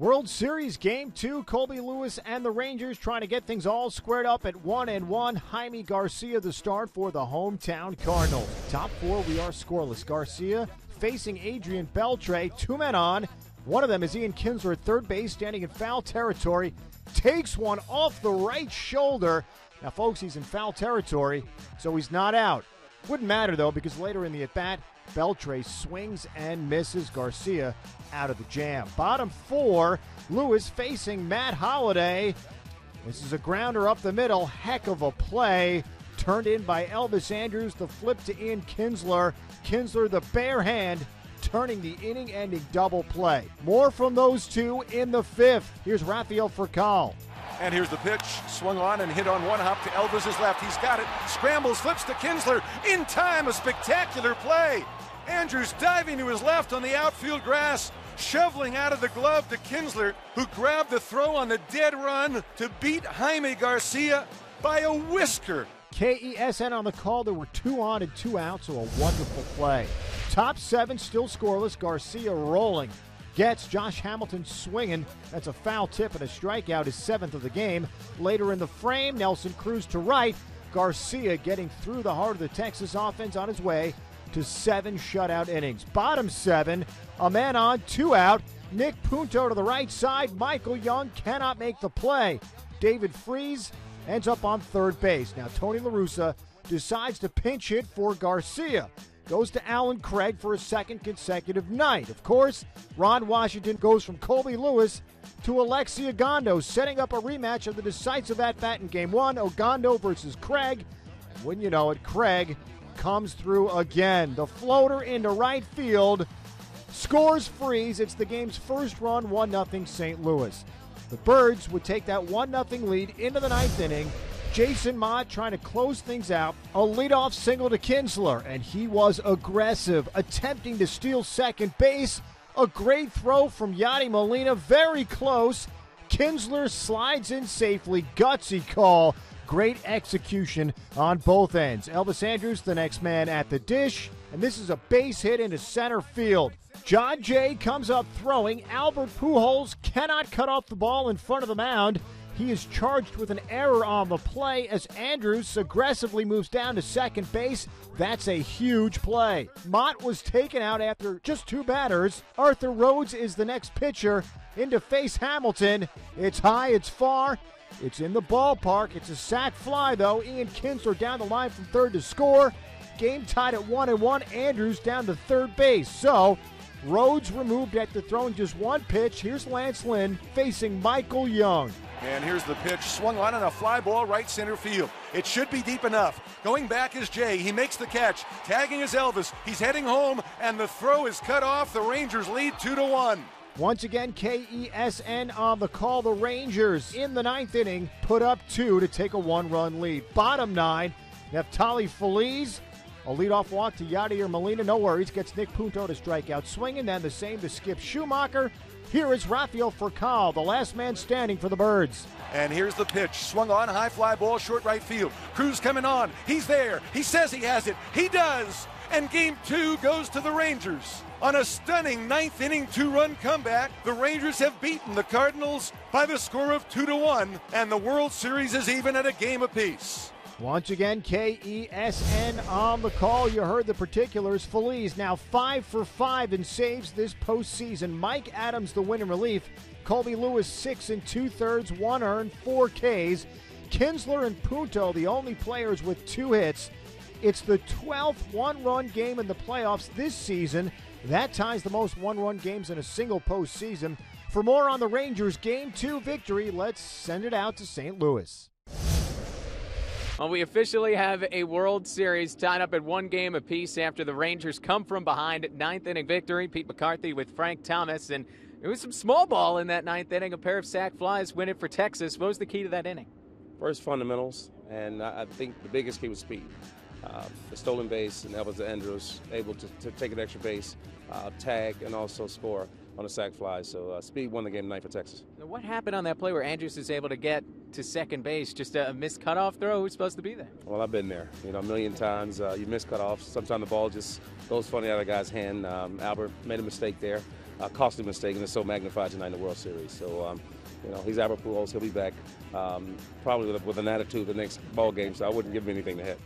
World Series Game 2, Colby Lewis and the Rangers trying to get things all squared up at 1-1. Jaime Garcia the start for the hometown Cardinals. Top four, we are scoreless. Garcia facing Adrian Beltre, two men on. One of them is Ian Kinsler at third base, standing in foul territory. Takes one off the right shoulder. Now, folks, he's in foul territory, so he's not out. Wouldn't matter, though, because later in the at-bat, Beltre swings and misses Garcia out of the jam. Bottom four, Lewis facing Matt Holliday. This is a grounder up the middle. Heck of a play. Turned in by Elvis Andrus. The flip to Ian Kinsler. Kinsler, the bare hand, turning the inning-ending double play. More from those two in the fifth. Here's Rafael Furcal. And here's the pitch, swung on and hit on one hop to Elvis's left. He's got it, scrambles, flips to Kinsler. In time, a spectacular play. Andrus diving to his left on the outfield grass, shoveling out of the glove to Kinsler, who grabbed the throw on the dead run to beat Jaime Garcia by a whisker. KESN on the call. There were 2 on and 2 out, so a wonderful play. Top 7 still scoreless. Garcia rolling. Gets Josh Hamilton swinging. That's a foul tip and a strikeout, his 7th of the game. Later in the frame, Nelson Cruz to right. Garcia getting through the heart of the Texas offense on his way to 7 shutout innings. Bottom 7, a man on, 2 out. Nick Punto to the right side. Michael Young cannot make the play. David Freese ends up on third base. Now Tony La Russa decides to pinch hit for Garcia. Goes to Alan Craig for a second consecutive night. Of course, Ron Washington goes from Colby Lewis to Alexi Ogando, setting up a rematch of the decisive at-bat in Game 1, Ogando versus Craig. Wouldn't you know it, Craig comes through again. The floater into right field. Scores Freeze. It's the game's first run, 1-0 St. Louis. The Birds would take that 1-0 lead into the 9th inning. Jason Mott trying to close things out. A leadoff single to Kinsler, and he was aggressive, attempting to steal second base. A great throw from Yadi Molina, very close. Kinsler slides in safely, gutsy call. Great execution on both ends. Elvis Andrus, the next man at the dish, and this is a base hit into center field. John Jay comes up throwing. Albert Pujols cannot cut off the ball in front of the mound. He is charged with an error on the play as Andrus aggressively moves down to second base. That's a huge play. Mott was taken out after just 2 batters. Arthur Rhodes is the next pitcher in to face Hamilton. It's high, it's far, it's in the ballpark. It's a sac fly, though. Ian Kinsler down the line from third to score. Game tied at 1-1. Andrus down to third base. So Rhodes removed after throwing just 1 pitch. Here's Lance Lynn facing Michael Young. And here's the pitch, swung on and a fly ball right center field. It should be deep enough. Going back is Jay. He makes the catch. Tagging is Elvis. He's heading home, and the throw is cut off. The Rangers lead 2-1. Once again, KESN on the call. The Rangers in the 9th inning put up 2 to take a 1-run lead. Bottom 9, Neftali Feliz. A leadoff walk to Yadier Molina. No worries. Gets Nick Punto to strike out swinging. Then the same to Skip Schumacher. Here is Rafael Furcal, the last man standing for the Birds. And here's the pitch. Swung on, high fly ball, short right field. Cruz coming on. He's there. He says he has it. He does. And Game 2 goes to the Rangers. On a stunning 9th inning 2-run comeback, the Rangers have beaten the Cardinals by the score of 2-1, and the World Series is even at a game apiece. Once again, KESN on the call. You heard the particulars. Feliz now 5 for 5 in saves this postseason. Mike Adams, the win in relief. Colby Lewis, 6 2/3, 1 earned, 4 Ks. Kinsler and Punto, the only players with 2 hits. It's the 12th 1-run game in the playoffs this season. That ties the most 1-run games in a single postseason. For more on the Rangers' Game 2 victory, let's send it out to St. Louis. Well, we officially have a World Series tied up at 1 game apiece after the Rangers come from behind. 9th inning victory. Pete McCarthy with Frank Thomas. And it was some small ball in that 9th inning. A pair of sac flies win it for Texas. What was the key to that inning? First, fundamentals. And I think the biggest key was speed. The stolen base, and Elvis Andrus able to take an extra base, tag, and also score on a sac fly. So speed won the game tonight for Texas. Now, what happened on that play where Andrus is able to get to second base? Just a missed cutoff throw? Who's supposed to be there? Well, I've been there. You know, a million times. You miss cutoffs. Sometimes the ball just goes funny out of the guy's hand. Albert made a mistake there. costly mistake, and it's so magnified tonight in the World Series. So, he's Albert Pujols. He'll be back probably with an attitude the next ball game, so I wouldn't give him anything to hit.